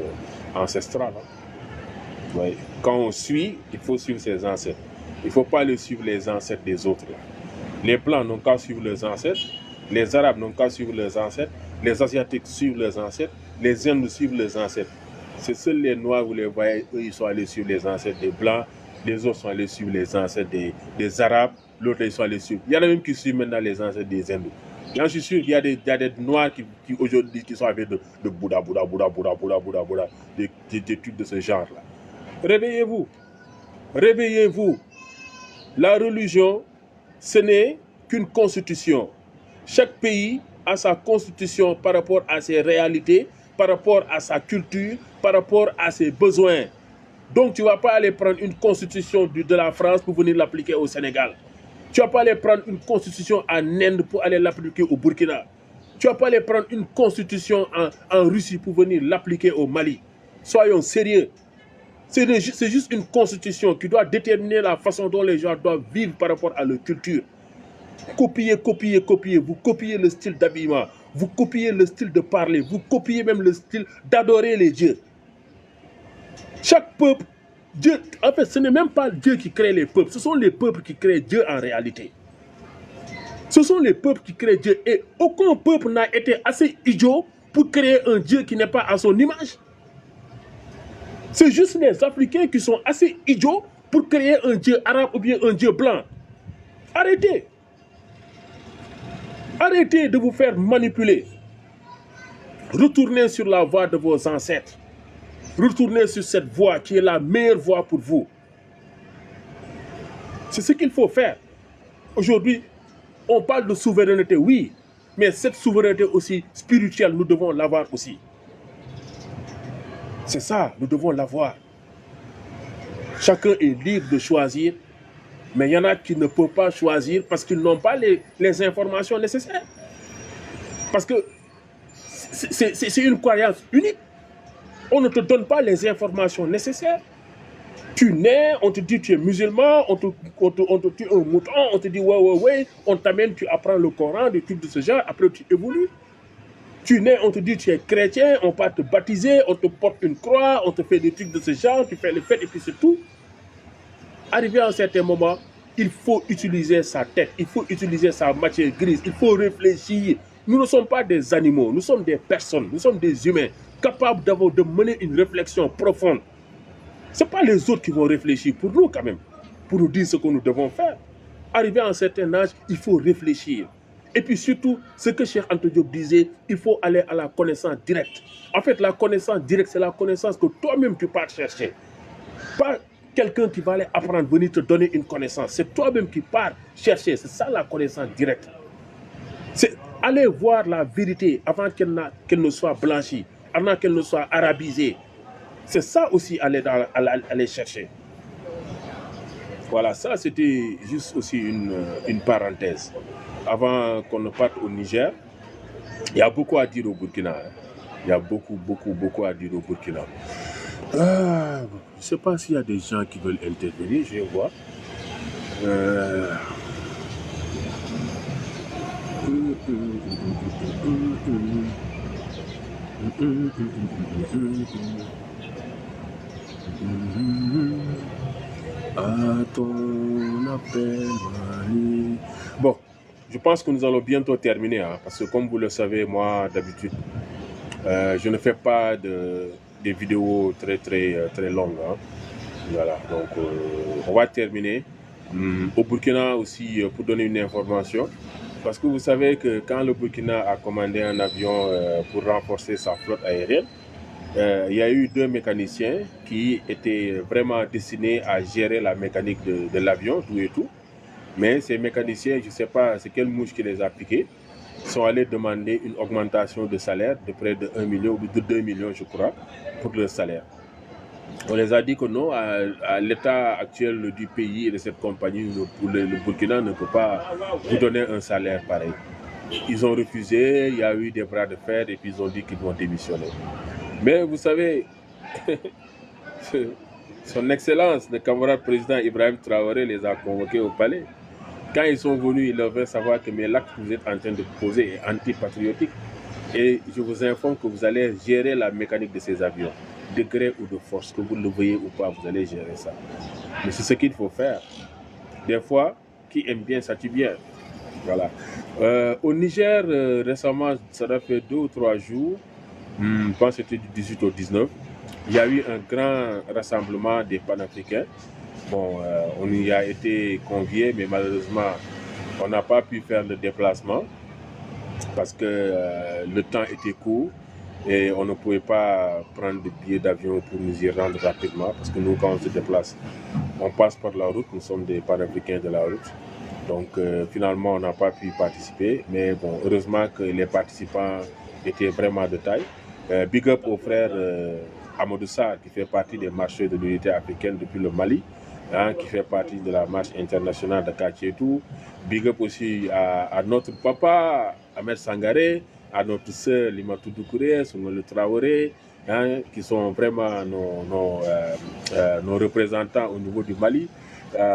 ancestrale. Hein. Ouais. Quand on suit, il faut suivre ses ancêtres. Il ne faut pas aller suivre les ancêtres des autres. Là. Les Blancs n'ont qu'à suivre leurs ancêtres. Les Arabes n'ont qu'à suivre leurs ancêtres. Les Asiatiques suivent leurs ancêtres. Les Indes suivent leurs ancêtres. C'est seuls les Noirs, vous les voyez, eux, ils sont allés suivre les ancêtres des Blancs. Les autres sont allés suivre les ancêtres des Arabes. L'autre, ils sont allés suivre. Il y en a même qui suivent maintenant les ancêtres des Hindous. J'en suis sûr qu'il y a des Noirs qui aujourd'hui qui sont avec de Bouddha, des trucs de ce genre-là. Réveillez-vous. Réveillez-vous. La religion, ce n'est qu'une constitution. Chaque pays a sa constitution par rapport à ses réalités, par rapport à sa culture, par rapport à ses besoins. Donc tu ne vas pas aller prendre une constitution de la France pour venir l'appliquer au Sénégal. Tu ne vas pas aller prendre une constitution en Inde pour aller l'appliquer au Burkina. Tu ne vas pas aller prendre une constitution en Russie pour venir l'appliquer au Mali. Soyons sérieux. C'est juste une constitution qui doit déterminer la façon dont les gens doivent vivre par rapport à leur culture. Copiez. Vous copiez le style d'habillement. Vous copiez le style de parler. Vous copiez même le style d'adorer les dieux. Chaque peuple, Dieu, en fait, ce n'est même pas Dieu qui crée les peuples. Ce sont les peuples qui créent Dieu en réalité. Ce sont les peuples qui créent Dieu. Et aucun peuple n'a été assez idiot pour créer un Dieu qui n'est pas à son image. C'est juste les Africains qui sont assez idiots pour créer un Dieu arabe ou bien un Dieu blanc. Arrêtez. Arrêtez de vous faire manipuler. Retournez sur la voie de vos ancêtres. Retournez sur cette voie qui est la meilleure voie pour vous. C'est ce qu'il faut faire. Aujourd'hui, on parle de souveraineté, oui, mais cette souveraineté aussi spirituelle, nous devons l'avoir aussi. C'est ça, nous devons l'avoir. Chacun est libre de choisir, mais il y en a qui ne peuvent pas choisir parce qu'ils n'ont pas les informations nécessaires. Parce que c'est une croyance unique. On ne te donne pas les informations nécessaires. Tu nais, on te dit tu es musulman, on te tue un mouton, on te dit ouais, on t'amène, tu apprends le Coran, des trucs de ce genre, après tu évolues. Tu nais, on te dit tu es chrétien, on va te baptiser, on te porte une croix, on te fait des trucs de ce genre, tu fais les fêtes et puis c'est tout. Arrivé à un certain moment, il faut utiliser sa tête, il faut utiliser sa matière grise, il faut réfléchir. Nous ne sommes pas des animaux, nous sommes des personnes, nous sommes des humains, capables de mener une réflexion profonde. Ce n'est pas les autres qui vont réfléchir pour nous quand même, pour nous dire ce que nous devons faire. Arrivé à un certain âge, il faut réfléchir. Et puis surtout, ce que Cheikh Anta Diop disait, il faut aller à la connaissance directe. En fait, la connaissance directe, c'est la connaissance que toi-même tu pars chercher. Pas quelqu'un qui va aller apprendre, venir te donner une connaissance. C'est toi-même qui pars chercher. C'est ça la connaissance directe. C'est aller voir la vérité avant qu'elle ne soit blanchie. avant qu'elle ne soit arabisée. C'est ça aussi aller chercher. Voilà, ça c'était juste aussi une parenthèse. Avant qu'on ne parte au Niger, il y a beaucoup à dire au Burkina. Hein. Il y a beaucoup à dire au Burkina. Je ne sais pas s'il y a des gens qui veulent intervenir, je vais voir. À ton appel, bon, je pense que nous allons bientôt terminer, hein, parce que comme vous le savez, moi d'habitude, je ne fais pas des vidéos très longues. Hein. Voilà, donc on va terminer. Au Burkina aussi, pour donner une information, parce que vous savez que quand le Burkina a commandé un avion pour renforcer sa flotte aérienne, il y a eu 2 mécaniciens qui étaient vraiment destinés à gérer la mécanique de l'avion, tout et tout. Mais ces mécaniciens, je ne sais pas c'est quelle mouche qui les a piqués, sont allés demander une augmentation de salaire de près de 1 million ou de 2 millions, je crois, pour leur salaire. On les a dit que non, à l'état actuel du pays et de cette compagnie, le Burkina ne peut pas vous donner un salaire pareil. Ils ont refusé, il y a eu des bras de fer et puis ils ont dit qu'ils vont démissionner. Mais vous savez, son Excellence, le camarade président Ibrahim Traoré les a convoqués au palais. Quand ils sont venus, ils leur ont fait savoir que l'acte que vous êtes en train de poser est antipatriotique. Et je vous informe que vous allez gérer la mécanique de ces avions, de gré ou de force, que vous le voyez ou pas, vous allez gérer ça. Mais c'est ce qu'il faut faire. Des fois, qui aime bien, ça tue bien. Voilà. Au Niger, récemment, ça a fait 2 ou 3 jours, je pense que c'était du 18 au 19, il y a eu un grand rassemblement des panafricains. Bon, on y a été conviés, mais malheureusement, on n'a pas pu faire le déplacement parce que le temps était court et on ne pouvait pas prendre de billets d'avion pour nous y rendre rapidement parce que nous, quand on se déplace, on passe par la route, nous sommes des panafricains de la route. Donc finalement, on n'a pas pu participer, mais bon, heureusement que les participants étaient vraiment de taille. Big up au frère Amadou Sarr qui fait partie des marcheurs de l'unité africaine depuis le Mali, hein, qui fait partie de la marche internationale de Kachietou. Big up aussi à notre papa Ahmed Sangaré, à notre sœur Limatou Doukouré, le Traoré, hein, qui sont vraiment nos représentants au niveau du Mali.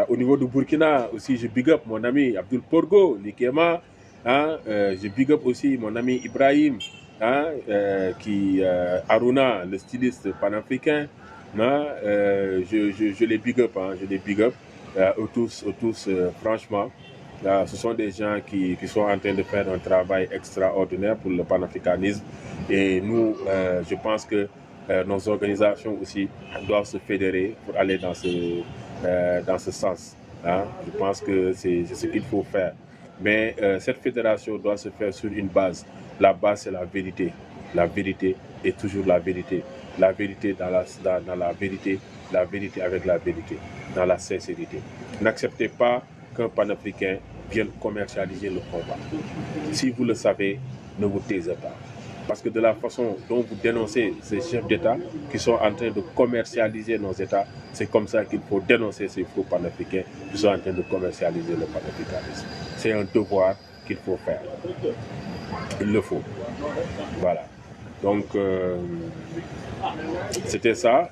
Au niveau du Burkina aussi, je big up mon ami Abdul Porgo, Nikema. Hein, je big up aussi mon ami Ibrahim, hein, Aruna, le styliste panafricain. Hein, je les big up, hein, je les big up. Eux tous, franchement, ce sont des gens qui sont en train de faire un travail extraordinaire pour le panafricanisme. Et nous, je pense que nos organisations aussi doivent se fédérer pour aller dans ce sens. Hein. Je pense que c'est ce qu'il faut faire. Mais cette fédération doit se faire sur une base. La base, c'est la vérité. La vérité est toujours la vérité. La vérité dans la vérité, la vérité avec la vérité, dans la sincérité. N'acceptez pas qu'un panafricain vienne commercialiser le combat. Si vous le savez, ne vous taisez pas. Parce que de la façon dont vous dénoncez ces chefs d'État qui sont en train de commercialiser nos États, c'est comme ça qu'il faut dénoncer ces faux panafricains qui sont en train de commercialiser le panafricanisme. C'est un devoir qu'il faut faire. Il le faut. Voilà. Donc, c'était ça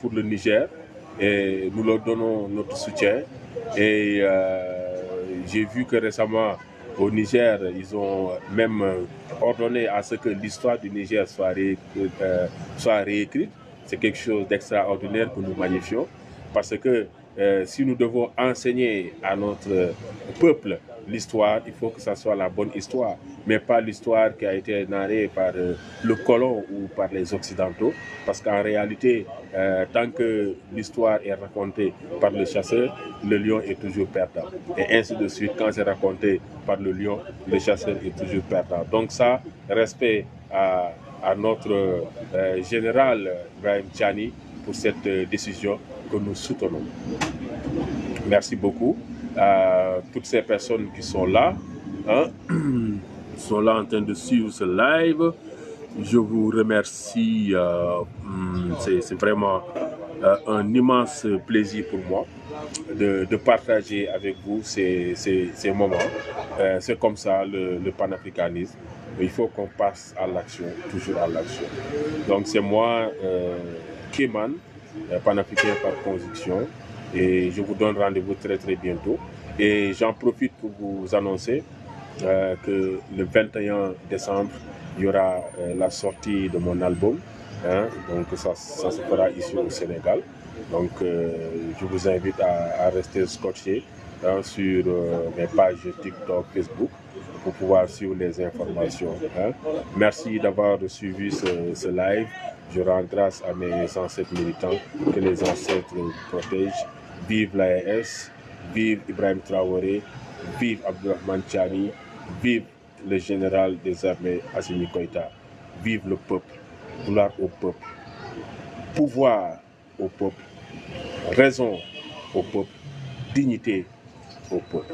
pour le Niger. Et nous leur donnons notre soutien. Et j'ai vu que récemment, au Niger, ils ont même ordonné à ce que l'histoire du Niger soit réécrite. C'est quelque chose d'extraordinaire que nous magnifions. Parce que si nous devons enseigner à notre peuple l'histoire, il faut que ça soit la bonne histoire, mais pas l'histoire qui a été narrée par le colon ou par les Occidentaux. Parce qu'en réalité, tant que l'histoire est racontée par le chasseur, le lion est toujours perdant. Et ainsi de suite, quand c'est raconté par le lion, le chasseur est toujours perdant. Donc ça, respect à notre général Ibrahim Tchani pour cette décision que nous soutenons. Merci beaucoup à toutes ces personnes qui sont là, hein, qui sont là en train de suivre ce live. Je vous remercie. C'est vraiment un immense plaisir pour moi de partager avec vous ces moments. C'est comme ça le panafricanisme. Il faut qu'on passe à l'action, toujours à l'action. Donc c'est moi, Kéman, panafricain par conviction. Et je vous donne rendez-vous très très bientôt. Et j'en profite pour vous annoncer que le 21 décembre, il y aura la sortie de mon album. Hein, donc ça se fera ici au Sénégal. Donc je vous invite à rester scotché hein, sur mes pages TikTok, Facebook pour pouvoir suivre les informations. Hein. Merci d'avoir suivi ce live. Je rends grâce à mes ancêtres militants, que les ancêtres protègent. Vive l'AES, vive Ibrahim Traoré, vive Abdourahmane Tchani, vive le général des armées Assimi Koïta, vive le peuple, gloire au peuple, pouvoir au peuple, raison au peuple, dignité au peuple.